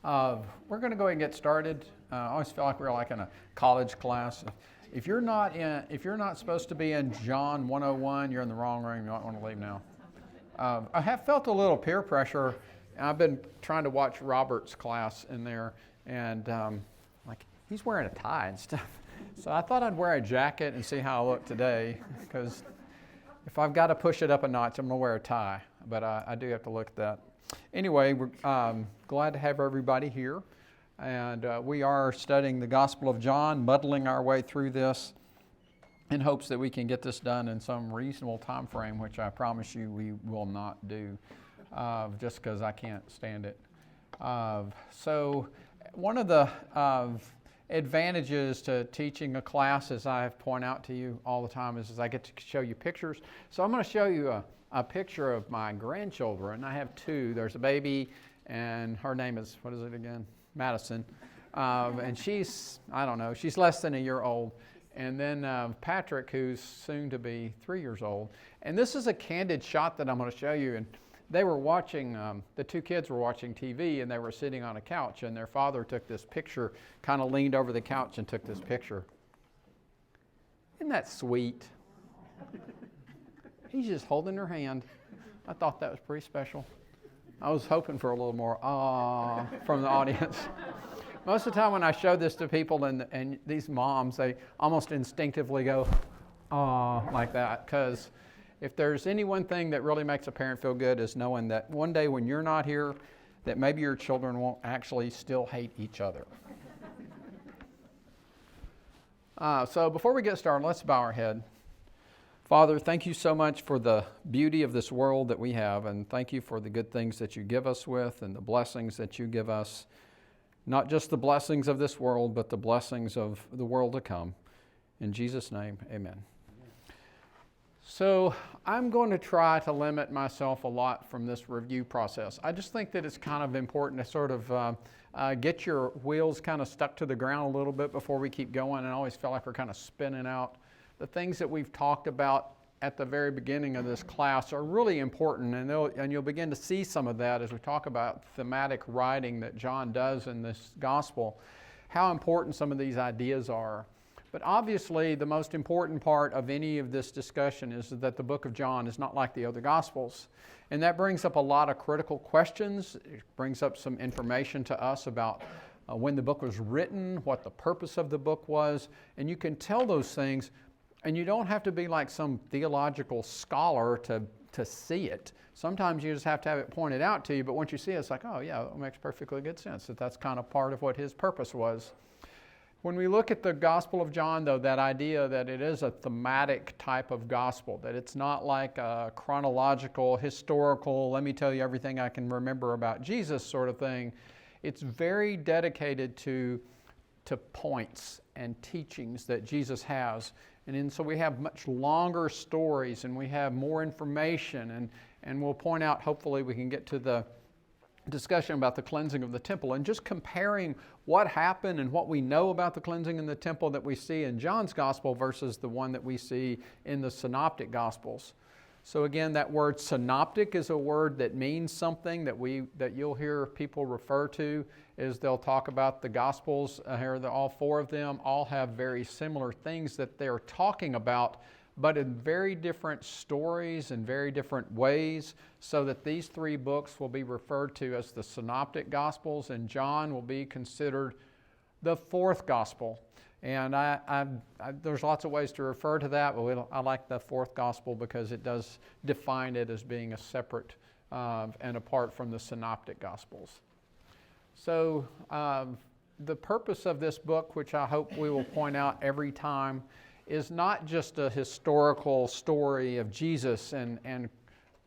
We're going to go ahead and get started. I always feel like we're like in a college class. If you're not supposed to be in John 101, you're in the wrong room. You might want to leave now. I have felt a little peer pressure. I've been trying to watch Robert's class in there, and like he's wearing a tie and stuff. So I thought I'd wear a jacket and see how I look today, because if I've got to push it up a notch, I'm going to wear a tie. But I do have to look at that. Anyway, we're glad to have everybody here. And we are studying the Gospel of John, muddling our way through this in hopes that we can get this done in some reasonable time frame, which I promise you we will not do, just because I can't stand it. So one of the advantages to teaching a class, as I point out to you all the time, is I get to show you pictures. So I'm going to show you a picture of my grandchildren. I have two. There's a baby, and her name is, what is it again? Madison. And she's, I don't know, she's less than a year old. And then Patrick, who's soon to be 3 years old. And this is a candid shot that I'm going to show you. And they were watching, the two kids were watching TV, and they were sitting on a couch, and their father took this picture, kind of leaned over the couch and took this picture. Isn't that sweet? He's just holding her hand. I thought that was pretty special. I was hoping for a little more "ah" from the audience. Most of the time when I show this to people and these moms, they almost instinctively go "ah" like that, because if there's any one thing that really makes a parent feel good is knowing that one day when you're not here, that maybe your children won't actually still hate each other. So before we get started, let's bow our head. Father, thank you so much for the beauty of this world that we have, and thank you for the good things that you give us with and the blessings that you give us. Not just the blessings of this world, but the blessings of the world to come. In Jesus' name, amen. So I'm going to try to limit myself a lot from this review process. I just think that it's kind of important to sort of get your wheels kind of stuck to the ground a little bit before we keep going. And I always feel like we're kind of spinning out. The things that we've talked about at the very beginning of this class are really important, and you'll begin to see some of that as we talk about thematic writing that John does in this gospel, how important some of these ideas are. But obviously, the most important part of any of this discussion is that the book of John is not like the other gospels. And that brings up a lot of critical questions. It brings up some information to us about when the book was written, what the purpose of the book was, and you can tell those things. And you don't have to be like some theological scholar to see it. Sometimes you just have to have it pointed out to you, but once you see it, it's like, oh yeah, it makes perfectly good sense that that's kind of part of what his purpose was. When we look at the Gospel of John, though, that idea that it is a thematic type of gospel, that it's not like a chronological, historical, let me tell you everything I can remember about Jesus sort of thing, it's very dedicated to points and teachings that Jesus has. And so we have much longer stories, and we have more information, and we'll point out, hopefully we can get to the discussion about the cleansing of the temple, and just comparing what happened and what we know about the cleansing in the temple that we see in John's gospel versus the one that we see in the synoptic gospels. So again, that word synoptic is a word that means something that you'll hear people refer to as they'll talk about the Gospels. Here, all four of them all have very similar things that they're talking about, but in very different stories and very different ways, so that these three books will be referred to as the Synoptic Gospels, and John will be considered the fourth Gospel. And there's lots of ways to refer to that, but I like the fourth Gospel because it does define it as being a separate and apart from the Synoptic Gospels. So the purpose of this book, which I hope we will point out every time, is not just a historical story of Jesus and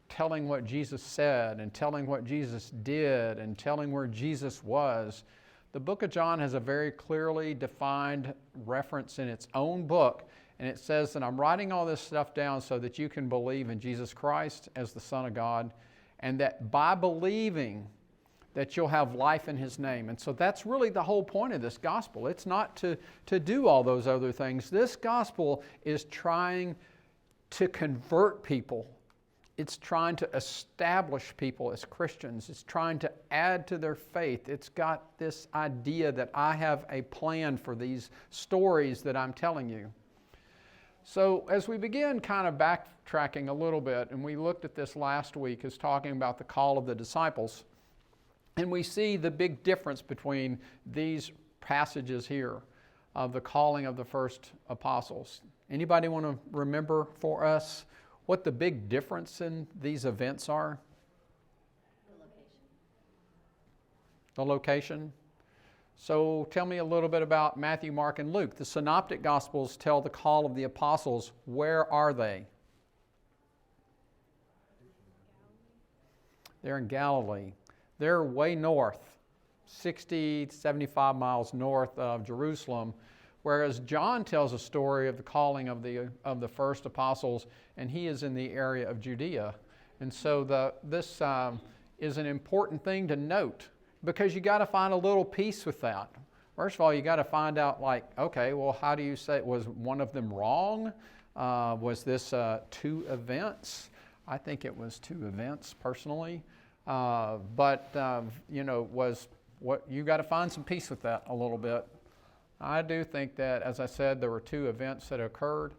telling what Jesus said and telling what Jesus did and telling where Jesus was. The book of John has a very clearly defined reference in its own book, and it says that I'm writing all this stuff down so that you can believe in Jesus Christ as the Son of God, and that by believing that you'll have life in His name. And so that's really the whole point of this gospel. It's not to do all those other things. This gospel is trying to convert people It's trying to establish people as Christians. It's trying to add to their faith. It's got this idea that I have a plan for these stories that I'm telling you. So as we begin kind of backtracking a little bit, and we looked at this last week as talking about the call of the disciples, and we see the big difference between these passages here of the calling of the first apostles. Anybody want to remember for us what the big difference in these events are? The location. So tell me a little bit about Matthew, Mark, and Luke. The Synoptic Gospels tell the call of the apostles. Where are they? They're in Galilee. They're way north, 60, 75 miles north of Jerusalem. Whereas John tells a story of the calling of the first apostles, and he is in the area of Judea. And so this is an important thing to note, because you got to find a little piece with that. First of all, you got to find out, like, okay, well, how do you say, was one of them wrong? Was this 2 events? I think it was 2 events personally. But was what you got to find some peace with that a little bit. I do think that, as I said, there were 2 events that occurred.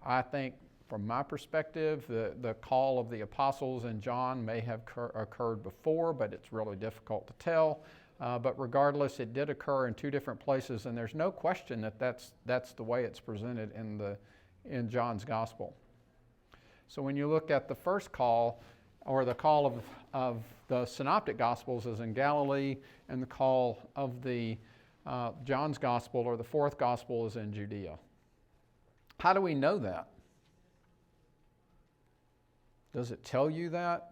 I think, from my perspective, the call of the apostles in John may have occurred before, but it's really difficult to tell. But regardless, it did occur in 2 different places, and there's no question that that's the way it's presented in John's gospel. So when you look at the first call, or the call of the Synoptic Gospels, is in Galilee, and the call of the John's Gospel, or the 4th Gospel, is in Judea. How do we know that? Does it tell you that?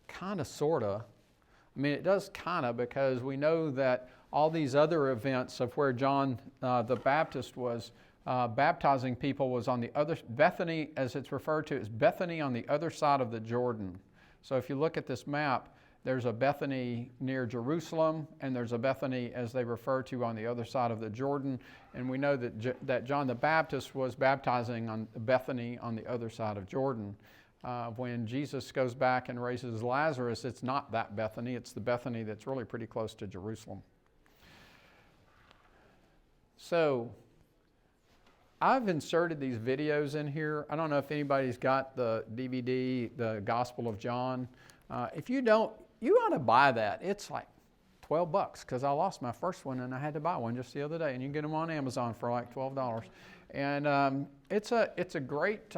Kind of, sort of. I mean, it does kind of, because we know that all these other events of where John the Baptist was baptizing people was on the other, Bethany, as it's referred to, is Bethany on the other side of the Jordan. So if you look at this map, there's a Bethany near Jerusalem, and there's a Bethany, as they refer to, on the other side of the Jordan. And we know that John the Baptist was baptizing on Bethany on the other side of Jordan. When Jesus goes back and raises Lazarus, it's not that Bethany. It's the Bethany that's really pretty close to Jerusalem. So I've inserted these videos in here. I don't know if anybody's got the DVD, the Gospel of John. If you don't, you ought to buy that. It's like $12 because I lost my first one and I had to buy one just the other day. And you can get them on Amazon for like $12. And it's a great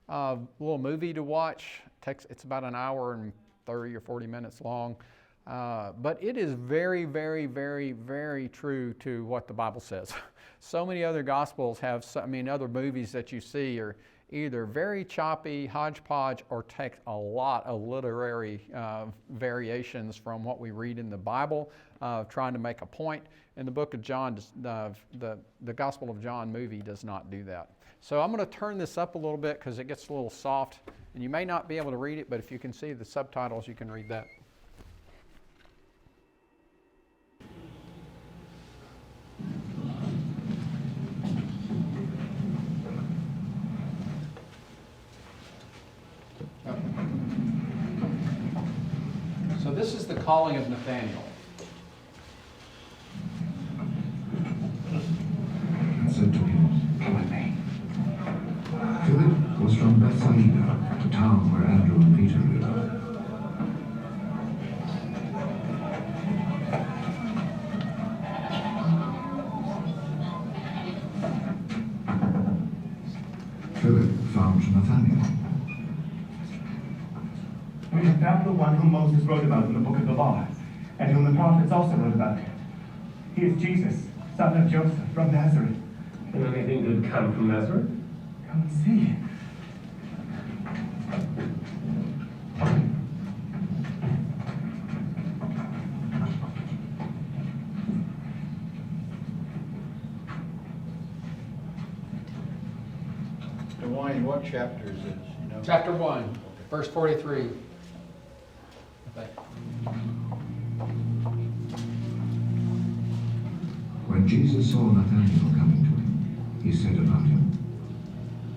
little movie to watch. It's about an hour and 30 or 40 minutes long. But it is very, very, very, very true to what the Bible says. So many other Gospels have, other movies that you see are either very choppy, hodgepodge, or take a lot of literary variations from what we read in the Bible, trying to make a point. And the book of John, the Gospel of John movie does not do that. So I'm going to turn this up a little bit because it gets a little soft, and you may not be able to read it, but if you can see the subtitles, you can read that. So this is the calling of Nathanael. And said to him, "Come with me." Philip was from Bethsaida, the town where Andrew and Peter lived. Philip found Nathanael. We have found the one whom Moses wrote about in the book of the law, and whom the prophets also wrote about. He is Jesus, son of Joseph, from Nazareth. Can anything good come from Nazareth? Come and see. Dwayne, what chapter is this? You know? Chapter 1, verse 43. When Jesus saw Nathanael coming to him, he said about him,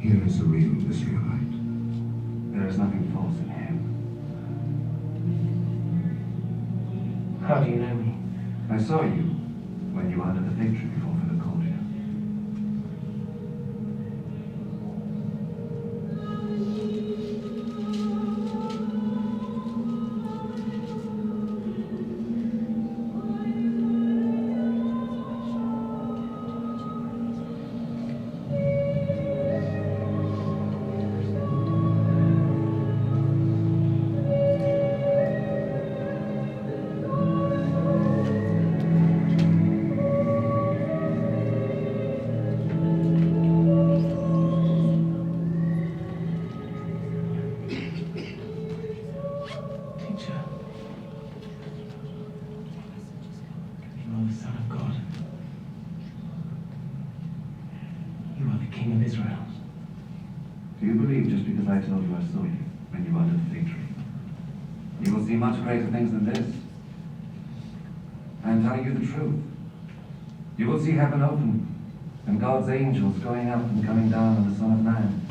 "Here is a real Israelite, There is nothing false in him. How do you know me? I saw you when you were under the fig tree before Philip called you. Teacher, you are the Son of God. You are the King of Israel. Do you believe just because I told you I saw you when you were under the fig tree? You will see much greater things than this. I am telling you the truth. You will see heaven open and God's angels going up and coming down on the Son of Man.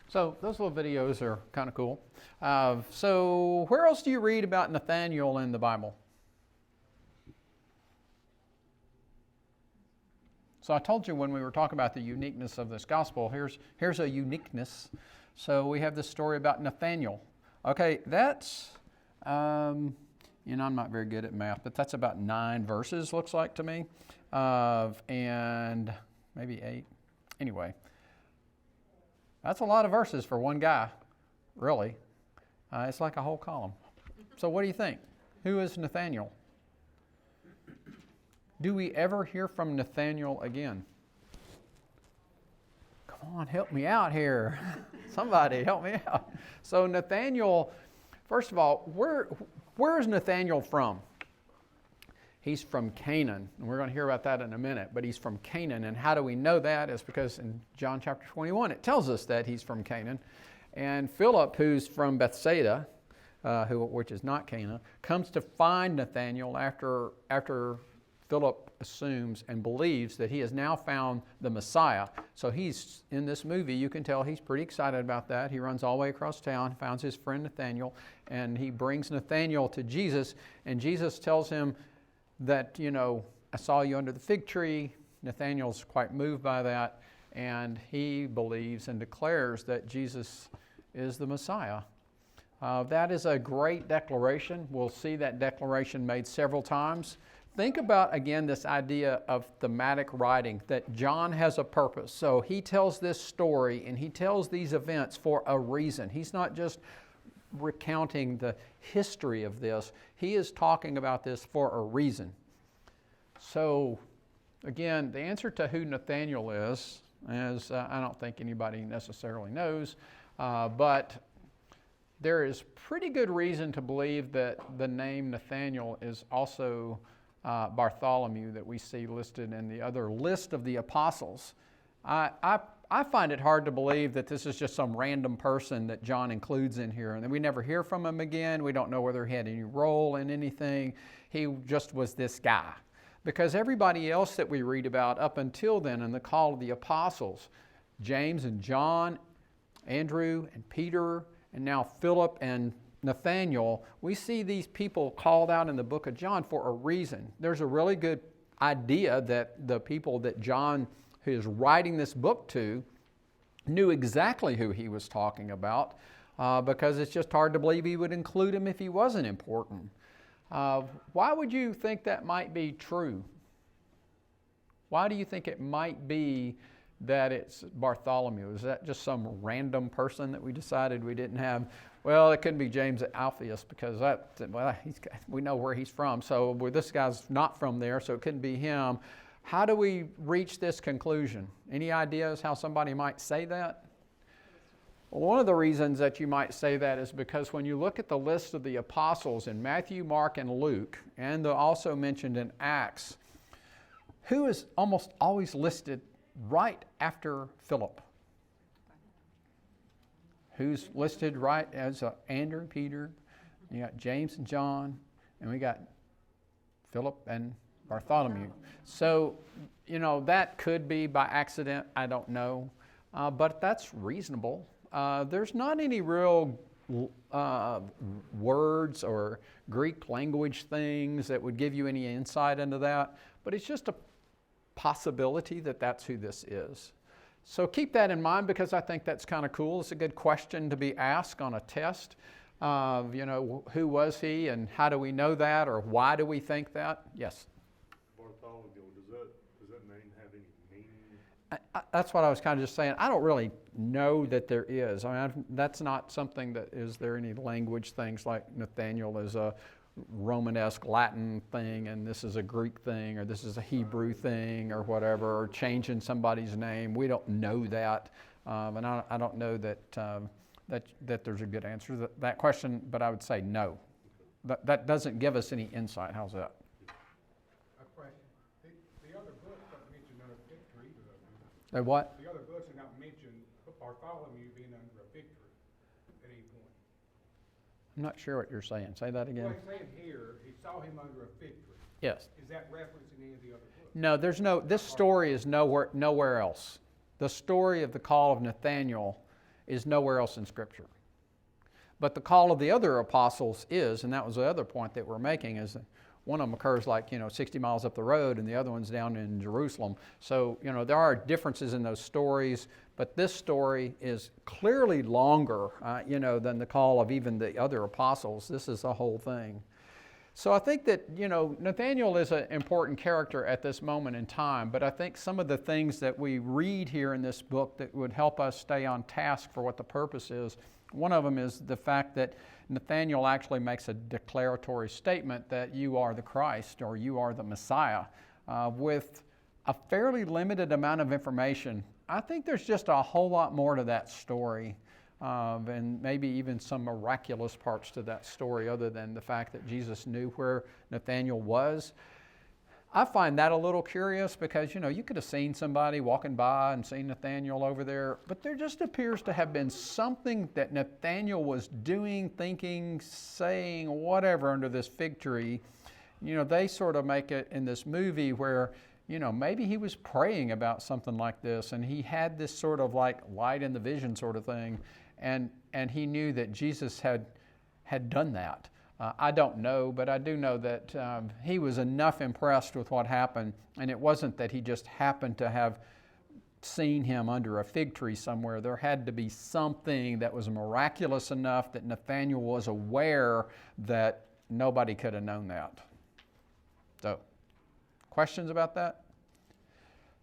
So those little videos are kind of cool. So where else do you read about Nathaniel in the Bible? So I told you when we were talking about the uniqueness of this gospel, here's a uniqueness. So we have this story about Nathaniel. Okay, that's, I'm not very good at math, but that's about 9 verses, looks like to me, and maybe 8. Anyway, that's a lot of verses for one guy, really. It's like a whole column. So what do you think? Who is Nathaniel? Do we ever hear from Nathaniel again? Come on, help me out here. Somebody help me out. So Nathaniel, first of all, where is Nathaniel from? He's from Canaan, and we're going to hear about that in a minute, but he's from Canaan, and how do we know that? Is because in John chapter 21, it tells us that he's from Canaan. And Philip, who's from Bethsaida, which is not Canaan, comes to find Nathaniel after Philip assumes and believes that he has now found the Messiah. So he's, in this movie, you can tell he's pretty excited about that. He runs all the way across town, finds his friend Nathaniel, and he brings Nathaniel to Jesus, and Jesus tells him that, I saw you under the fig tree. Nathaniel's quite moved by that, and he believes and declares that Jesus is the Messiah. That is a great declaration. We'll see that declaration made several times. Think about, again, this idea of thematic writing, that John has a purpose. So he tells this story and he tells these events for a reason. He's not just recounting the history of this. He is talking about this for a reason. So, again, the answer to who Nathaniel is I don't think anybody necessarily knows, but there is pretty good reason to believe that the name Nathaniel is also Bartholomew that we see listed in the other list of the apostles. I find it hard to believe that this is just some random person that John includes in here, and then we never hear from him again. We don't know whether he had any role in anything. He just was this guy. Because everybody else that we read about up until then in the call of the apostles, James and John, Andrew and Peter, and now Philip and Nathaniel, we see these people called out in the book of John for a reason. There's a really good idea that the people that John, who is writing this book to, knew exactly who he was talking about, because it's just hard to believe he would include him if he wasn't important. Why would you think that might be true? Why do you think it might be that it's Bartholomew? Is that just some random person that we decided we didn't have? Well, it couldn't be James Alphaeus because we know where he's from. So this guy's not from there, so it couldn't be him. How do we reach this conclusion? Any ideas how somebody might say that? Well, one of the reasons that you might say that is because when you look at the list of the apostles in Matthew, Mark, and Luke, and also mentioned in Acts, who is almost always listed right after Philip? Who's listed right as Andrew, Peter, you got James and John, and we got Philip and Bartholomew. So, that could be by accident, I don't know, but that's reasonable. There's not any real words or Greek language things that would give you any insight into that, but it's just a possibility that that's who this is. So keep that in mind, because I think that's kind of cool. It's a good question to be asked on a test. Who was he and how do we know that, or why do we think that? Yes? Bartholomew, does that name have any meaning? That's what I was kind of just saying. I don't really know that there is. I mean, that's not something that, is there any language things like Nathaniel is a Romanesque Latin thing and this is a Greek thing, or this is a Hebrew thing, or whatever, or changing somebody's name. We don't know that, and I don't know that there's a good answer to that question, but I would say no. That doesn't give us any insight. How's that? A question. The other books don't mention no victory. They what? The other books do not mention Bartholomew being under a victory at any point. I'm not sure what you're saying. Say that again. Well, he's saying here, he saw him under a victory. Yes. Is that reference in any of the other books? No, this story is nowhere else. The story of the call of Nathaniel is nowhere else in Scripture. But the call of the other apostles is, and that was the other point that we're making, is that one of them occurs 60 miles up the road and the other one's down in Jerusalem. So, there are differences in those stories, but this story is clearly longer, than the call of even the other apostles. This is the whole thing. So I think that, Nathaniel is an important character at this moment in time, but I think some of the things that we read here in this book that would help us stay on task for what the purpose is, one of them is the fact that Nathaniel actually makes a declaratory statement that you are the Christ, or you are the Messiah, with a fairly limited amount of information. I think there's just a whole lot more to that story. And maybe even some miraculous parts to that story, other than the fact that Jesus knew where Nathaniel was. I find that a little curious because, you could have seen somebody walking by and seen Nathaniel over there, but there just appears to have been something that Nathaniel was doing, thinking, saying, whatever under this fig tree. They sort of make it in this movie where, maybe he was praying about something like this and he had this sort of like light in the vision sort of thing. And he knew that Jesus had done that. I don't know, but I do know that he was enough impressed with what happened, and it wasn't that he just happened to have seen him under a fig tree somewhere. There had to be something that was miraculous enough that Nathaniel was aware that nobody could have known that. So, questions about that?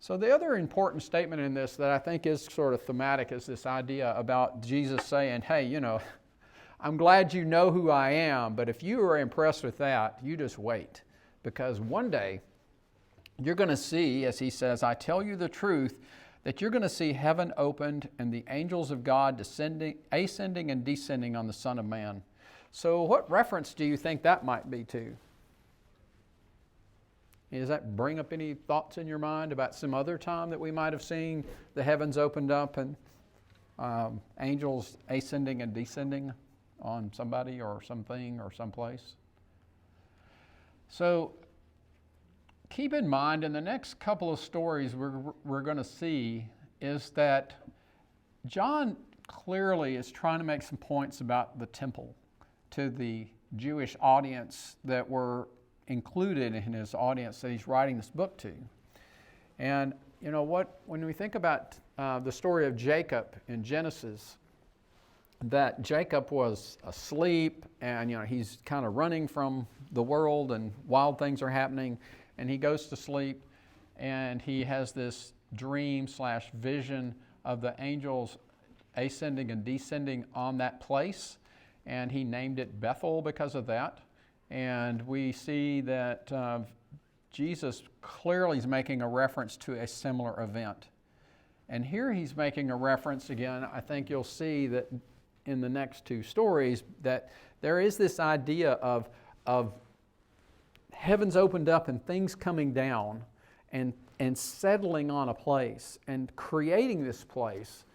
So the other important statement in this that I think is sort of thematic is this idea about Jesus saying, hey, I'm glad you know who I am, but if you are impressed with that, you just wait. Because one day, you're going to see, as he says, I tell you the truth, that you're going to see heaven opened and the angels of God ascending and descending on the Son of Man. So what reference do you think that might be to? Does that bring up any thoughts in your mind about some other time that we might have seen the heavens opened up and angels ascending and descending on somebody or something or someplace? So keep in mind, in the next couple of stories we're going to see is that John clearly is trying to make some points about the temple to the Jewish audience that were included in his audience that he's writing this book to. And when we think about the story of Jacob in Genesis, that Jacob was asleep and he's kind of running from the world and wild things are happening, and he goes to sleep and he has this dream / vision of the angels ascending and descending on that place, and he named it Bethel because of that. And we see that Jesus clearly is making a reference to a similar event. And here he's making a reference again. I think you'll see that in the next two stories that there is this idea of heavens opened up and things coming down and settling on a place and creating this place.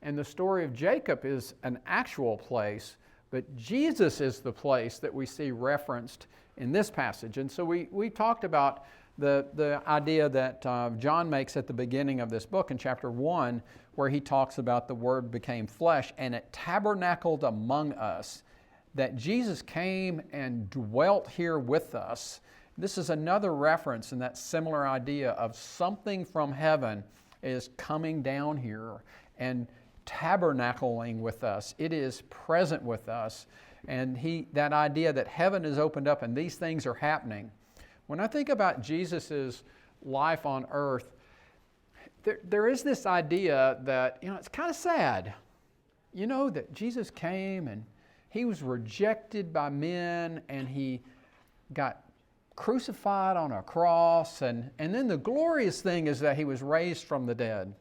And the story of Jacob is an actual place, but Jesus is the place that we see referenced in this passage. And so we talked about the idea that John makes at the beginning of this book in chapter 1, where he talks about the Word became flesh and it tabernacled among us, that Jesus came and dwelt here with us. This is another reference in that similar idea of something from heaven is coming down here and tabernacling with us. It is present with us. And that idea that heaven is opened up and these things are happening. When I think about Jesus' life on earth, there is this idea that, it's kind of sad, that Jesus came and he was rejected by men and he got crucified on a cross. And then the glorious thing is that he was raised from the dead.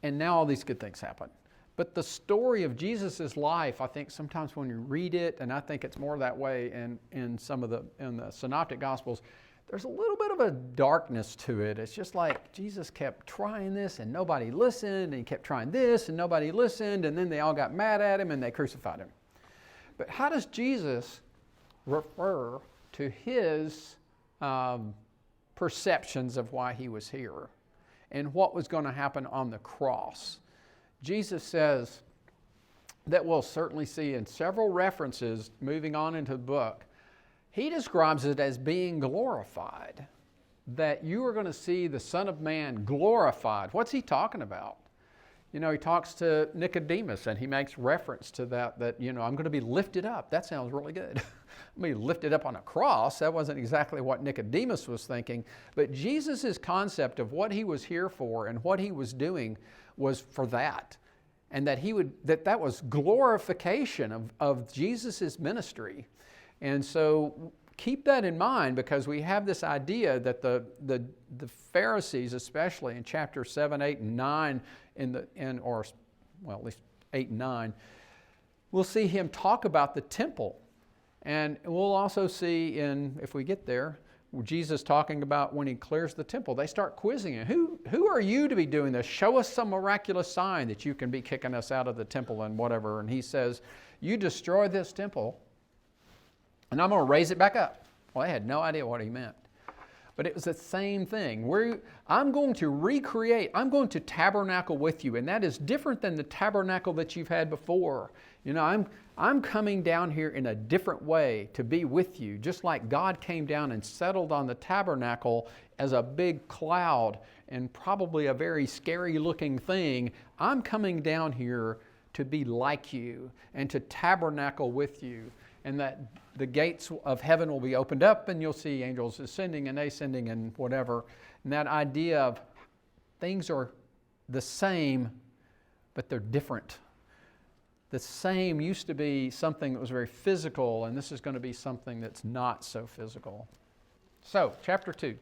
And now all these good things happen. But the story of Jesus' life, I think sometimes when you read it, and I think it's more that way in the Synoptic Gospels, there's a little bit of a darkness to it. It's just like Jesus kept trying this and nobody listened, and he kept trying this and nobody listened, and then they all got mad at him and they crucified him. But how does Jesus refer to his perceptions of why he was here and what was going to happen on the cross? Jesus says that we'll certainly see in several references moving on into the book, he describes it as being glorified, that you are going to see the Son of Man glorified. What's he talking about? He talks to Nicodemus and he makes reference to that I'm going to be lifted up. That sounds really good. I'm going to be lifted up on a cross. That wasn't exactly what Nicodemus was thinking, but Jesus' concept of what he was here for and what he was doing was for that. And that was glorification of Jesus' ministry. And so keep that in mind, because we have this idea that the Pharisees, especially in chapter 7, 8, and 9, at least 8 and 9, we'll see him talk about the temple. And we'll also see if we get there, Jesus talking about when he clears the temple. They start quizzing him. Who are you to be doing this? Show us some miraculous sign that you can be kicking us out of the temple and whatever. And he says, you destroy this temple and I'm going to raise it back up. Well, they had no idea what he meant. But it was the same thing. I'm going to recreate. I'm going to tabernacle with you. And that is different than the tabernacle that you've had before. I'm coming down here in a different way to be with you. Just like God came down and settled on the tabernacle as a big cloud and probably a very scary looking thing. I'm coming down here to be like you and to tabernacle with you. And that the gates of heaven will be opened up and you'll see angels ascending and ascending and whatever. And that idea of things are the same, but they're different. The same used to be something that was very physical, and this is going to be something that's not so physical. So, chapter 2.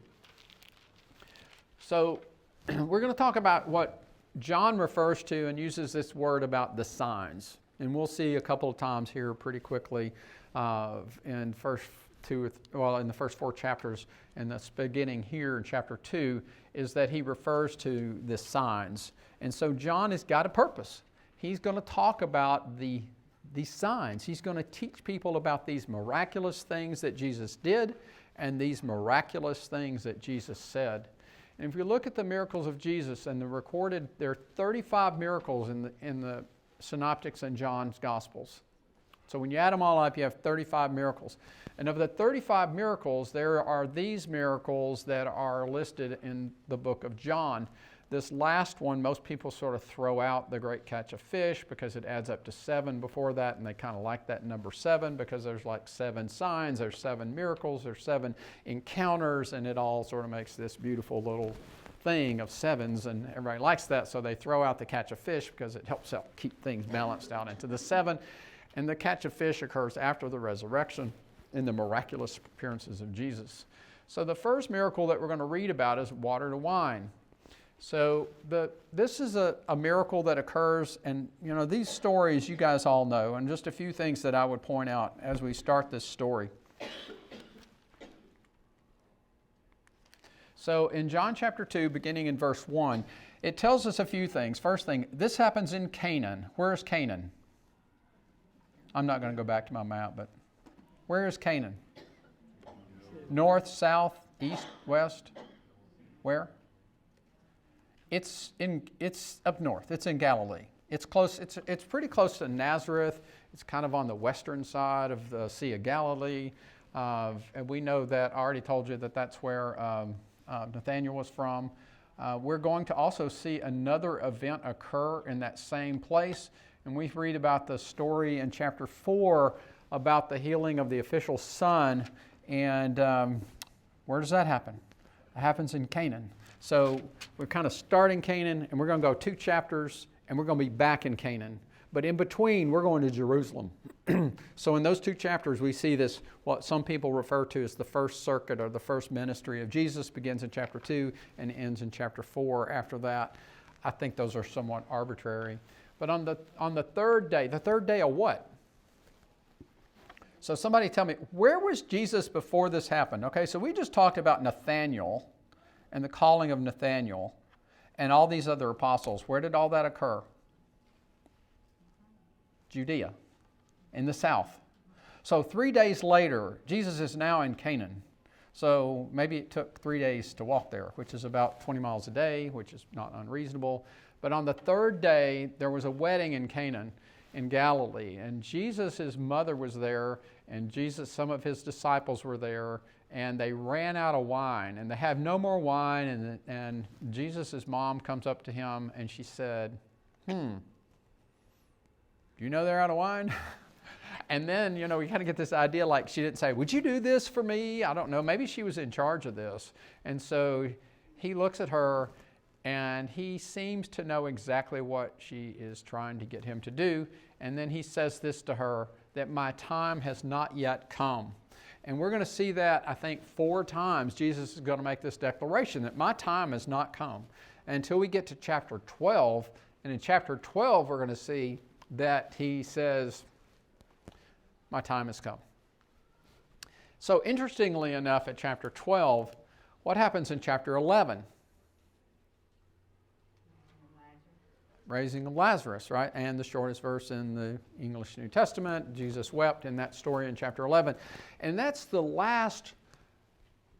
So, we're going to talk about what John refers to and uses this word about the signs. And we'll see a couple of times here pretty quickly in the first 4 chapters, and that's beginning here in chapter 2, is that he refers to the signs. And so John has got a purpose. He's going to talk about these signs. He's going to teach people about these miraculous things that Jesus did and these miraculous things that Jesus said. And if you look at the miracles of Jesus and there are 35 miracles in the Synoptics and John's Gospels. So when you add them all up, you have 35 miracles. And of the 35 miracles, there are these miracles that are listed in the book of John. This last one, most people sort of throw out the great catch of fish because it adds up to 7 before that, and they kind of like that number 7 because there's like 7 signs, there's 7 miracles, there's 7 encounters, and it all sort of makes this beautiful little thing of 7s, and everybody likes that, so they throw out the catch of fish because it helps out keep things balanced out into the 7. And the catch of fish occurs after the resurrection in the miraculous appearances of Jesus. So the first miracle that we're going to read about is water to wine. So this is a miracle that occurs, and these stories you guys all know, and just a few things that I would point out as we start this story. So in John chapter 2, beginning in verse 1, it tells us a few things. First thing, this happens in Canaan. Where is Canaan? I'm not going to go back to my map, but where is Canaan? North, south, east, west? Where? It's up north. It's in Galilee. It's close. It's pretty close to Nazareth. It's kind of on the western side of the Sea of Galilee. And we know that, I already told you that that's where Nathanael was from. We're going to also see another event occur in that same place. And we read about the story in chapter 4 about the healing of the official son. And where does that happen? It happens in Canaan. So we're kind of starting Canaan, and we're going to go 2 chapters, and we're going to be back in Canaan. But in between, we're going to Jerusalem. So in those 2 chapters, we see this, what some people refer to as the first circuit or the first ministry of Jesus, begins in chapter 2 and ends in chapter 4 after that. I think those are somewhat arbitrary. But on the third day of what? So somebody tell me, where was Jesus before this happened? Okay, so we just talked about Nathanael and the calling of Nathanael and all these other apostles. Where did all that occur? Judea, in the south. So 3 days later, Jesus is now in Canaan. So maybe it took 3 days to walk there, which is about 20 miles a day, which is not unreasonable. But on the third day, there was a wedding in Canaan in Galilee, and Jesus' mother was there, and some of his disciples were there, and they ran out of wine, and they have no more wine, and Jesus' mom comes up to him, and she said, do you know they're out of wine? And then, we kind of get this idea like she didn't say, would you do this for me? I don't know. Maybe she was in charge of this. And so he looks at her, and he seems to know exactly what she is trying to get him to do. And then he says this to her, that my time has not yet come. And we're going to see that, I think, 4 times Jesus is going to make this declaration, that my time has not come. Until we get to chapter 12. And in chapter 12, we're going to see that he says, my time has come. So interestingly enough, at chapter 12, what happens in chapter 11? Raising of Lazarus, right? And the shortest verse in the English New Testament, Jesus wept in that story in chapter 11. And that's the last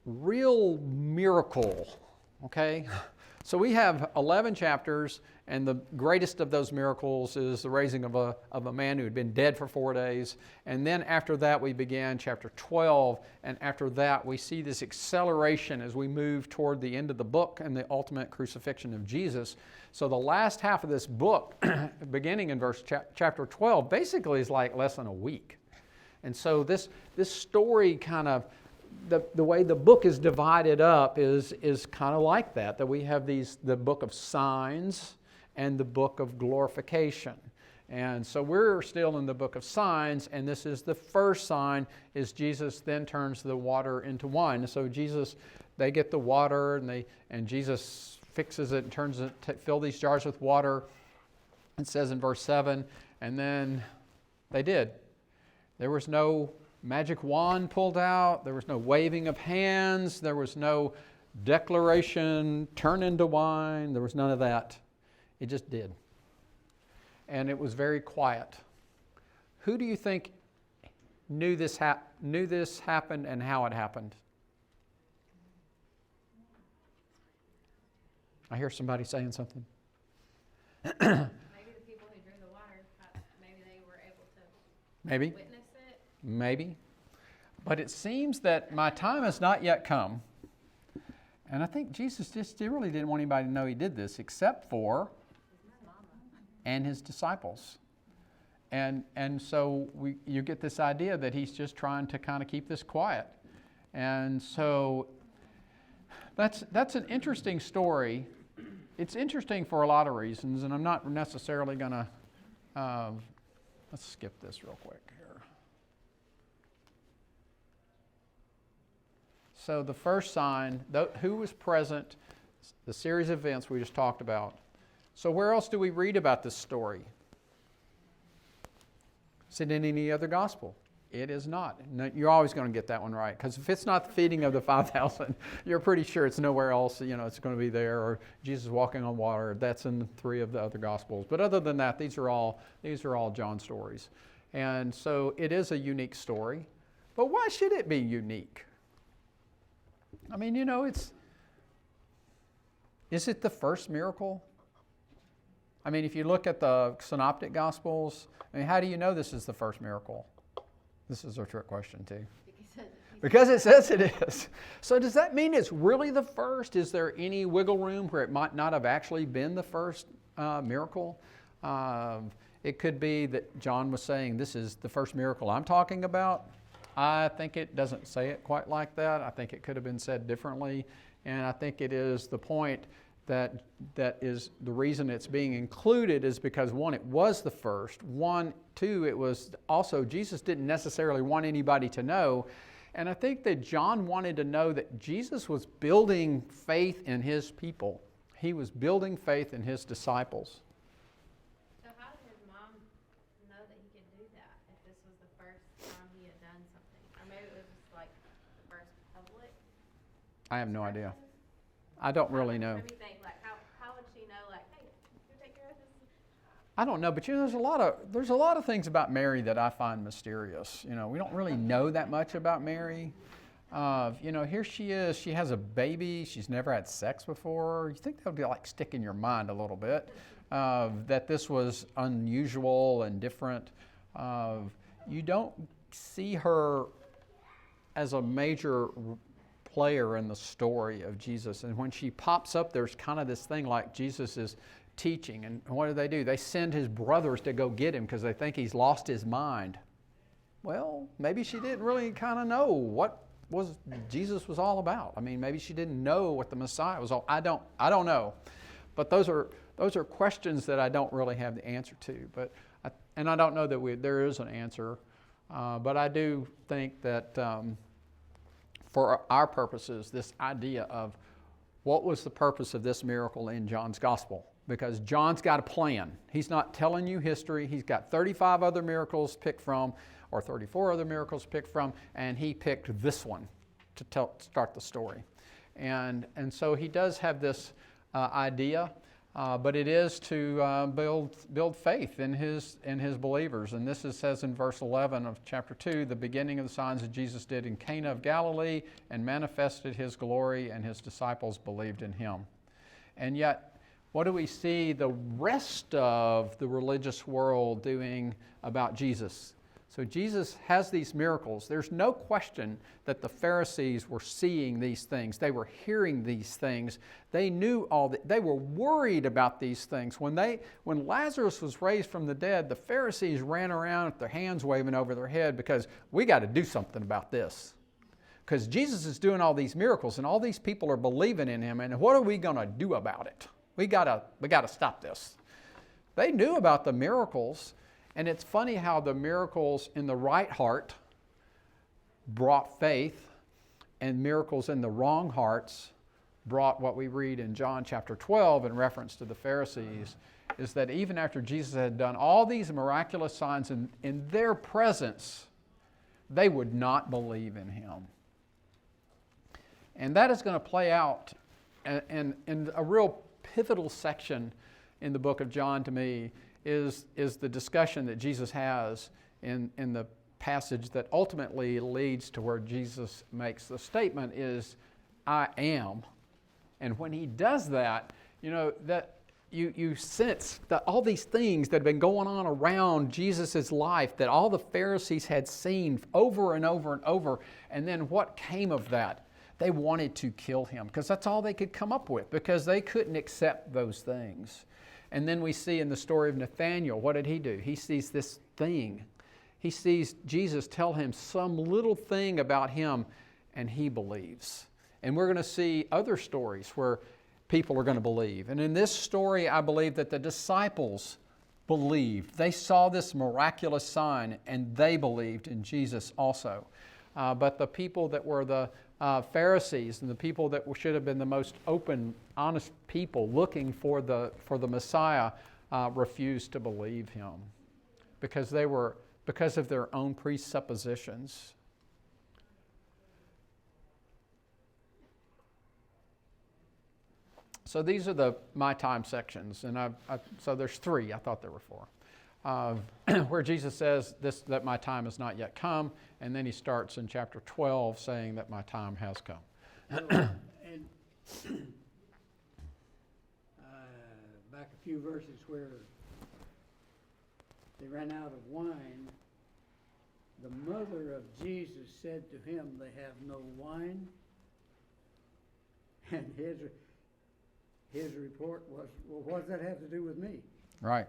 real miracle, okay? So we have 11 chapters, and the greatest of those miracles is the raising of a man who had been dead for 4 days. And then after that, we began chapter 12, and after that, we see this acceleration as we move toward the end of the book and the ultimate crucifixion of Jesus. So the last half of this book, beginning in chapter 12, basically is like less than a week. And so this story kind of, the way the book is divided up is kind of like that we have the book of signs and the book of glorification. And so we're still in the book of signs, and this is the first sign, is Jesus then turns the water into wine. So they get the water, and Jesus fixes it and turns it to fill these jars with water. It says in verse 7, and then they did. There was no magic wand pulled out. There was no waving of hands. There was no declaration, turn into wine. There was none of that. It just did. And it was very quiet. Who do you think knew this happened and how it happened? I hear somebody saying something. Maybe the people who drew the water, maybe they were able to witness it. Maybe. But it seems that my time has not yet come. And I think Jesus just really didn't want anybody to know he did this except for and his disciples. And so you get this idea that he's just trying to kind of keep this quiet. And so that's an interesting story. It's interesting for a lot of reasons, and I'm not necessarily going to, let's skip this real quick here. So the first sign, who was present, the series of events we just talked about. So where else do we read about this story? Is it in any other gospel? It is not. No, you're always going to get that one right, because if it's not the feeding of the 5,000, you're pretty sure it's nowhere else. It's going to be there, or Jesus walking on water. That's in 3 of the other gospels. But other than that, these are all John stories, and so it is a unique story. But why should it be unique? I mean, is it the first miracle? I mean, if you look at the synoptic gospels, I mean, how do you know this is the first miracle? This is a trick question too. Because it says it is. So does that mean it's really the first? Is there any wiggle room where it might not have actually been the first miracle? It could be that John was saying, this is the first miracle I'm talking about. I think it doesn't say it quite like that. I think it could have been said differently. And I think it is the point that is the reason it's being included is because, one, it was the first. One, two, it was also, Jesus didn't necessarily want anybody to know. And I think that John wanted to know that Jesus was building faith in his people. He was building faith in his disciples. So how did his mom know that he could do that if this was the first time he had done something? Or maybe it was just like the first public? I have no idea. I don't really know. Let me think, like, how would she know, like, hey, you take care of this? I don't know, but there's a lot of things about Mary that I find mysterious. We don't really know that much about Mary. Here she is. She has a baby. She's never had sex before. You think that would be like stick in your mind a little bit, that this was unusual and different. You don't see her as a major player in the story of Jesus. And when she pops up, there's kind of this thing like Jesus is teaching. And what do? They send his brothers to go get him because they think he's lost his mind. Well, maybe she didn't really kind of know what Jesus was all about. I mean, maybe she didn't know what the Messiah was all. I don't know. But those are questions that I don't really have the answer to. And I don't know that there is an answer. But I do think that for our purposes, this idea of what was the purpose of this miracle in John's gospel? Because John's got a plan. He's not telling you history. He's got 35 other miracles picked from, or 34 other miracles picked from, and he picked this one to start the story. And so he does have this idea, but it is to build faith in his believers. And this says in verse 11 of chapter 2, the beginning of the signs that Jesus did in Cana of Galilee and manifested his glory, and his disciples believed in him. And yet, what do we see the rest of the religious world doing about Jesus? So Jesus has these miracles. There's no question that the Pharisees were seeing these things. They were hearing these things. They knew all that. They were worried about these things. When Lazarus was raised from the dead, the Pharisees ran around with their hands waving over their head because we got to do something about this. Because Jesus is doing all these miracles and all these people are believing in him, and what are we going to do about it? We got to stop this. They knew about the miracles. And it's funny how the miracles in the right heart brought faith, and miracles in the wrong hearts brought what we read in John chapter 12 in reference to the Pharisees, is that even after Jesus had done all these miraculous signs in their presence, they would not believe in him. And that is going to play out in a real pivotal section in the book of John to me. Is the discussion that Jesus has in the passage that ultimately leads to where Jesus makes the statement is, I am. And when he does that, that you sense that all these things that have been going on around Jesus' life that all the Pharisees had seen over and over and over, and then what came of that? They wanted to kill him because that's all they could come up with, because they couldn't accept those things. And then we see in the story of Nathanael, what did he do? He sees this thing. He sees Jesus tell him some little thing about him, and he believes. And we're going to see other stories where people are going to believe. And in this story, I believe that the disciples believed. They saw this miraculous sign, and they believed in Jesus also. But the people that were the Pharisees and the people that should have been the most open, honest people looking for the Messiah refused to believe him because of their own presuppositions. So these are my time sections, and so there's 3. I thought there were 4. Where Jesus says that my time has not yet come, and then he starts in chapter 12 saying that my time has come. And back a few verses where they ran out of wine, the mother of Jesus said to him, "They have no wine." And his report was, "Well, what does that have to do with me?" Right.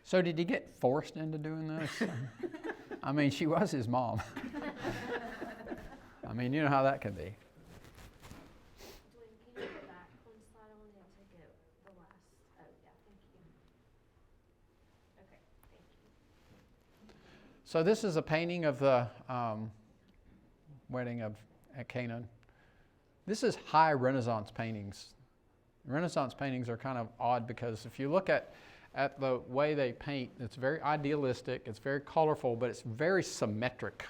So did he get forced into doing this? I mean, she was his mom. I mean, you know how that can be. Dwayne, can you go back one slide? I wanted to take the last, oh, yeah, thank you. Okay, thank you. So this is a painting of the wedding at Canaan. This is high Renaissance paintings. Renaissance paintings are kind of odd because if you look at the way they paint, it's very idealistic, it's very colorful, but it's very symmetric.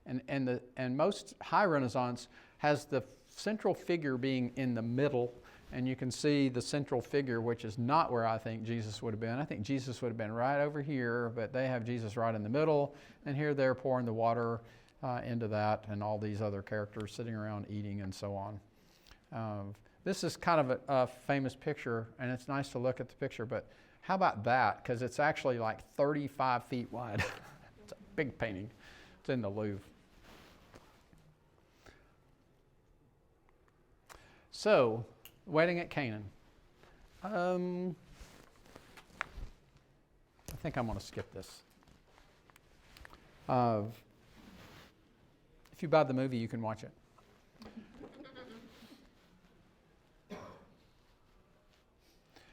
And most high Renaissance has the central figure being in the middle, and you can see the central figure, which is not where I think Jesus would have been. I think Jesus would have been right over here, but they have Jesus right in the middle, and here they're pouring the water into that, and all these other characters sitting around eating and so on. This is kind of a famous picture, and it's nice to look at the picture, but how about that? Because it's actually like 35 feet wide. It's a big painting. It's in the Louvre. So, wedding at Canaan. I think I'm going to skip this. If you buy the movie, you can watch it.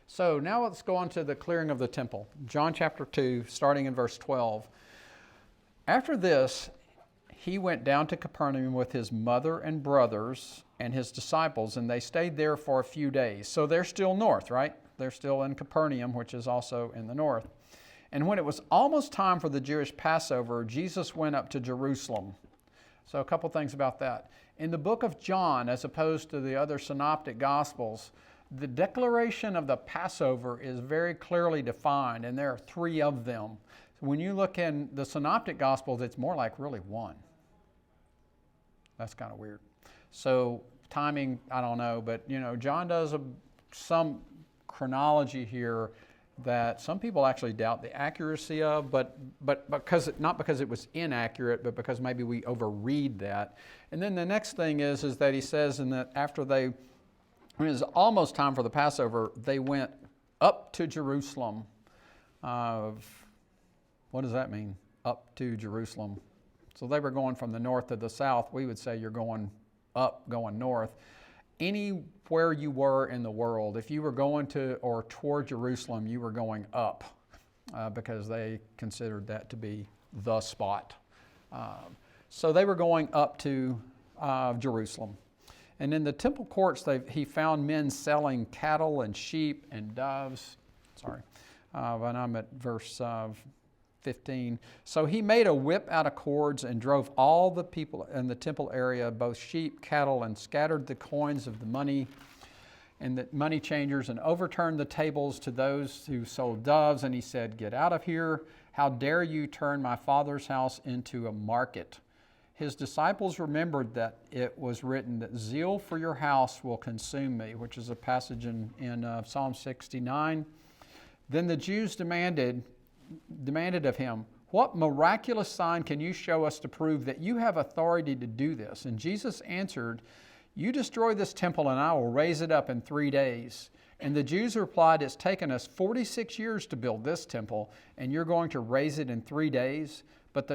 So now let's go on to the clearing of the temple. John chapter 2, starting in verse 12. After this, he went down to Capernaum with his mother and brothers and his disciples, and they stayed there for a few days. So they're still north, right? They're still in Capernaum, which is also in the north. And when it was almost time for the Jewish Passover, Jesus went up to Jerusalem. So a couple things about that. In the book of John, as opposed to the other synoptic gospels, the declaration of the Passover is very clearly defined, and there are 3 of them. When you look in the synoptic gospels, it's more like really 1. That's kind of weird. So timing, I don't know, but John does some chronology here that some people actually doubt the accuracy of, but not because it was inaccurate, but because maybe we overread that. And then the next thing is that he says, and that after when it was almost time for the Passover, they went up to Jerusalem. What does that mean? Up to Jerusalem. So they were going from the north to the south. We would say you're going up, going north. Anywhere you were in the world, if you were going to or toward Jerusalem, you were going up because they considered that to be the spot. So they were going up to Jerusalem. And in the temple courts, he found men selling cattle and sheep and doves. And I'm at verse 15. So he made a whip out of cords and drove all the people in the temple area, both sheep, cattle, and scattered the coins of the money and the money changers, and overturned the tables to those who sold doves. And he said, "Get out of here. How dare you turn my father's house into a market?" His disciples remembered that it was written that zeal for your house will consume me, which is a passage in Psalm 69. Then the Jews demanded of him, "What miraculous sign can you show us to prove that you have authority to do this?" And Jesus answered, "You destroy this temple and I will raise it up in 3 days." And the Jews replied, "It's taken us 46 years to build this temple, and you're going to raise it in 3 days?" But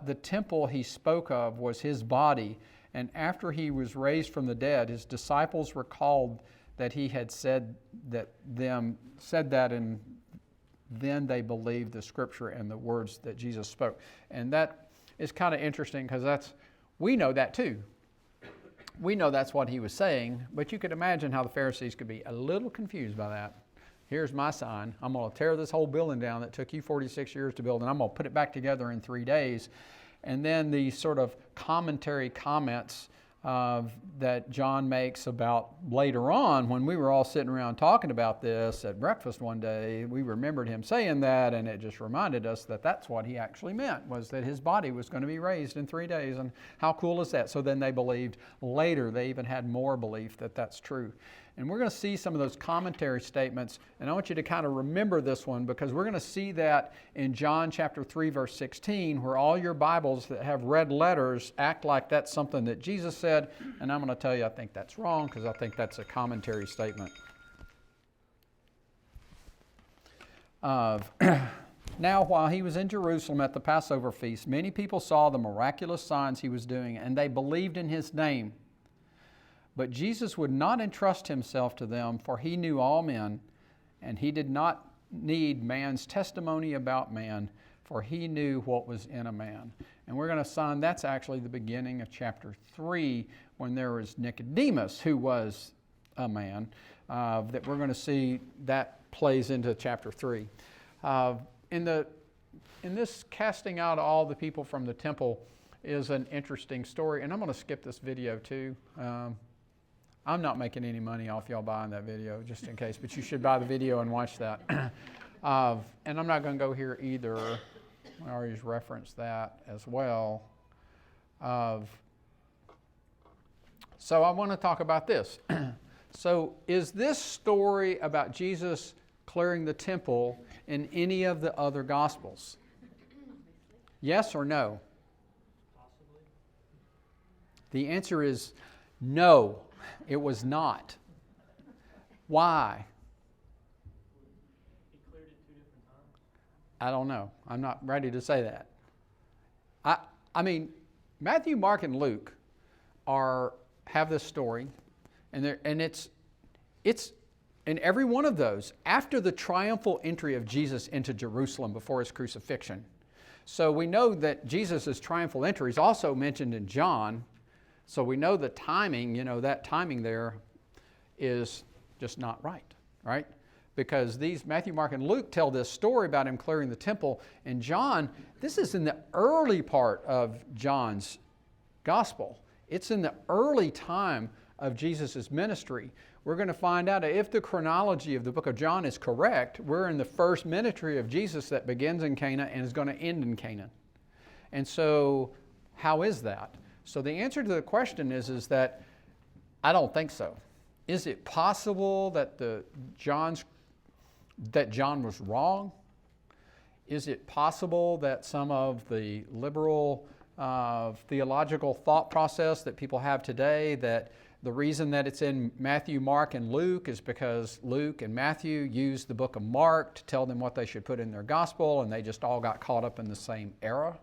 the temple he spoke of was his body, and after he was raised from the dead, his disciples recalled that he had said that, and then they believed the scripture and the words that Jesus spoke. And that is kind of interesting because we know that too. We know that's what he was saying, but you could imagine how the Pharisees could be a little confused by that. Here's my sign. I'm going to tear this whole building down that took you 46 years to build, and I'm going to put it back together in 3 days. And then the sort of commentary comments that John makes about later on when we were all sitting around talking about this at breakfast one day. We remembered him saying that, and it just reminded us that that's what he actually meant, was that his body was going to be raised in 3 days. And how cool is that? So then they believed later, they even had more belief that that's true. And we're going to see some of those commentary statements, and I want you to kind of remember this one, because we're going to see that in John chapter 3, verse 16, where all your Bibles that have red letters act like that's something that Jesus said, and I'm going to tell you I think that's wrong, because I think that's a commentary statement. Now, while he was in Jerusalem at the Passover feast, many people saw the miraculous signs he was doing, and they believed in his name. But Jesus would not entrust himself to them, for he knew all men, and he did not need man's testimony about man, for he knew what was in a man. And we're going to find that's actually the beginning of chapter 3, when there was Nicodemus, who was a man, that we're going to see that plays into chapter 3. In this casting out all the people from the temple is an interesting story, and I'm going to skip this video too. I'm not making any money off y'all buying that video, just in case, but you should buy the video and watch that. And I'm not going to go here either. I already referenced that as well. So I want to talk about this. So is this story about Jesus clearing the temple in any of the other Gospels? Yes or no? Possibly. The answer is no. It was not. Why? He cleared it 2 different times. I don't know. I'm not ready to say that. I mean, Matthew, Mark, and Luke have this story, and it's in every one of those after the triumphal entry of Jesus into Jerusalem before his crucifixion. So we know that Jesus' triumphal entry is also mentioned in John. So we know the timing, that timing there is just not right? Because these Matthew, Mark, and Luke tell this story about him clearing the temple. And John, this is in the early part of John's gospel. It's in the early time of Jesus' ministry. We're going to find out if the chronology of the book of John is correct, we're in the first ministry of Jesus that begins in Cana and is going to end in Canaan. And so how is that? So the answer to the question is that I don't think so. Is it possible that John was wrong? Is it possible that some of the liberal theological thought process that people have today, that the reason that it's in Matthew, Mark, and Luke is because Luke and Matthew used the book of Mark to tell them what they should put in their gospel, and they just all got caught up in the same era?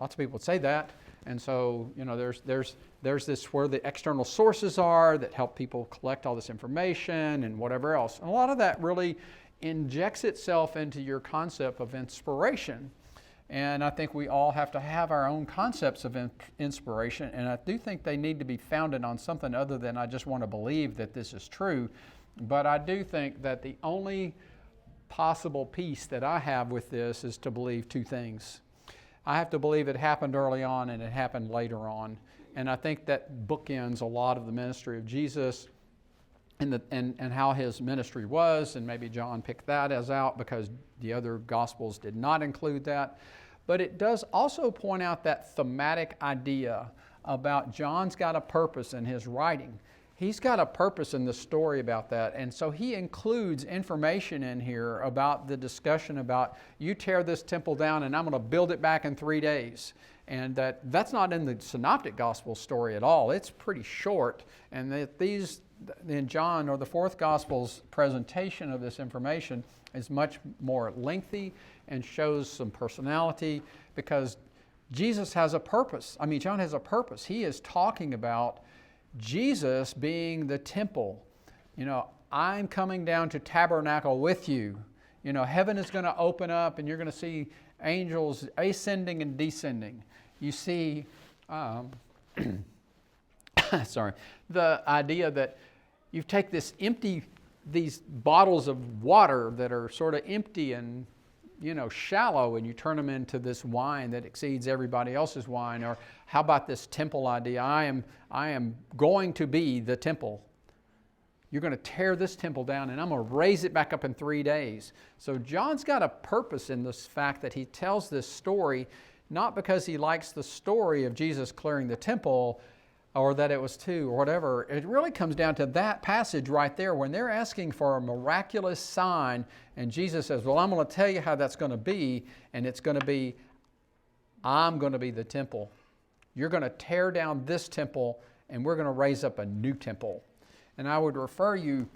Lots of people would say that. And so, there's this where the external sources are that help people collect all this information and whatever else. And a lot of that really injects itself into your concept of inspiration. And I think we all have to have our own concepts of inspiration. And I do think they need to be founded on something other than I just want to believe that this is true. But I do think that the only possible piece that I have with this is to believe 2 things. I have to believe it happened early on and it happened later on. And I think that bookends a lot of the ministry of Jesus and how his ministry was. And maybe John picked that as out because the other Gospels did not include that. But it does also point out that thematic idea about John's got a purpose in his writing. He's got a purpose in the story about that. And so he includes information in here about the discussion about you tear this temple down and I'm going to build it back in 3 days. And that's not in the Synoptic Gospel story at all. It's pretty short. And that in John or the 4th Gospel's presentation of this information is much more lengthy and shows some personality because Jesus has a purpose. I mean, John has a purpose. He is talking about Jesus being the temple. I'm coming down to tabernacle with you. Heaven is going to open up and you're going to see angels ascending and descending. You see, the idea that you take these bottles of water that are sort of empty and shallow and you turn them into this wine that exceeds everybody else's wine? Or how about this temple idea? I am going to be the temple. You're going to tear this temple down and I'm going to raise it back up in 3 days. So John's got a purpose in this fact that he tells this story, not because he likes the story of Jesus clearing the temple or that it was two or whatever. It really comes down to that passage right there when they're asking for a miraculous sign and Jesus says, well, I'm going to tell you how that's going to be, and it's going to be, I'm going to be the temple. You're going to tear down this temple and we're going to raise up a new temple. And I would refer you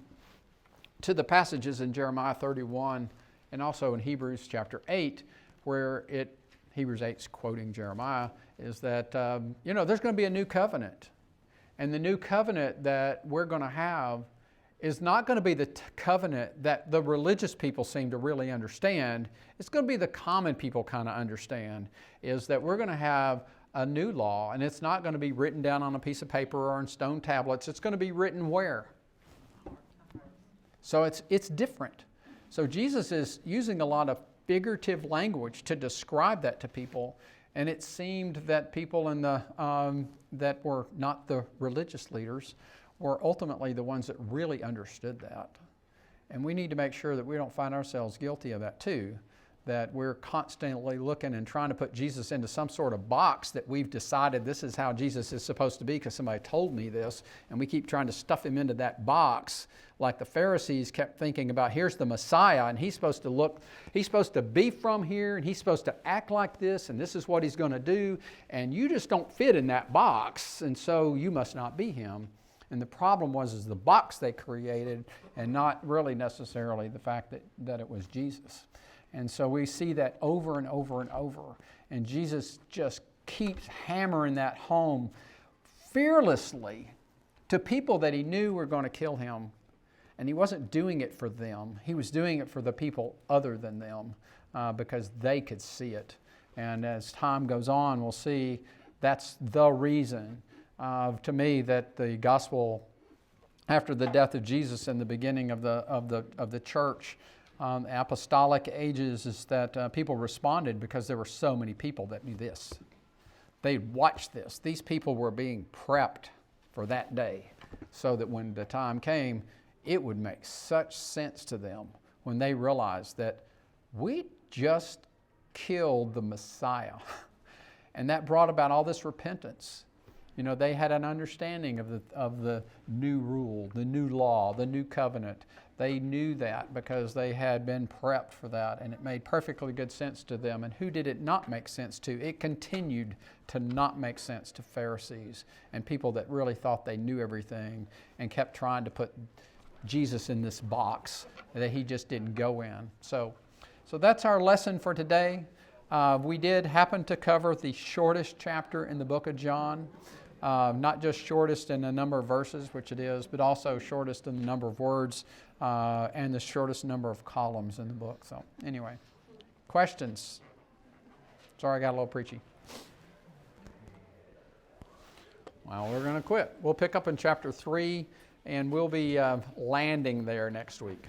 to the passages in Jeremiah 31 and also in Hebrews chapter 8, where Hebrews 8 is quoting Jeremiah, is that, there's going to be a new covenant. And the new covenant that we're going to have is not going to be the covenant that the religious people seem to really understand. It's going to be the common people kind of understand, is that we're going to have a new law, and it's not going to be written down on a piece of paper or on stone tablets. It's going to be written where? So it's different. So Jesus is using a lot of figurative language to describe that to people, and it seemed that people in the that were not the religious leaders were ultimately the ones that really understood that. And we need to make sure that we don't find ourselves guilty of that too, that we're constantly looking and trying to put Jesus into some sort of box that we've decided this is how Jesus is supposed to be because somebody told me this, and we keep trying to stuff him into that box like the Pharisees kept thinking about, here's the Messiah, and he's supposed to be from here, and he's supposed to act like this, and this is what he's going to do, and you just don't fit in that box, and so you must not be him. And the problem was the box they created, and not really necessarily the fact that it was Jesus. And so we see that over and over and over. And Jesus just keeps hammering that home fearlessly to people that he knew were going to kill him. And he wasn't doing it for them. He was doing it for the people other than them because they could see it. And as time goes on, we'll see that's the reason to me that the gospel, after the death of Jesus and the beginning of the church, apostolic ages, is that people responded because there were so many people that knew this. They watched this. These people were being prepped for that day so that when the time came, it would make such sense to them when they realized that we just killed the Messiah. And that brought about all this repentance. They had an understanding of the new rule, the new law, the new covenant. They knew that because they had been prepped for that, and it made perfectly good sense to them. And who did it not make sense to? It continued to not make sense to Pharisees and people that really thought they knew everything and kept trying to put Jesus in this box that he just didn't go in. So that's our lesson for today. We did happen to cover the shortest chapter in the book of John. Not just shortest in the number of verses, which it is, but also shortest in the number of words and the shortest number of columns in the book. So anyway, questions? Sorry, I got a little preachy. Well, we're going to quit. We'll pick up in chapter 3, and we'll be landing there next week.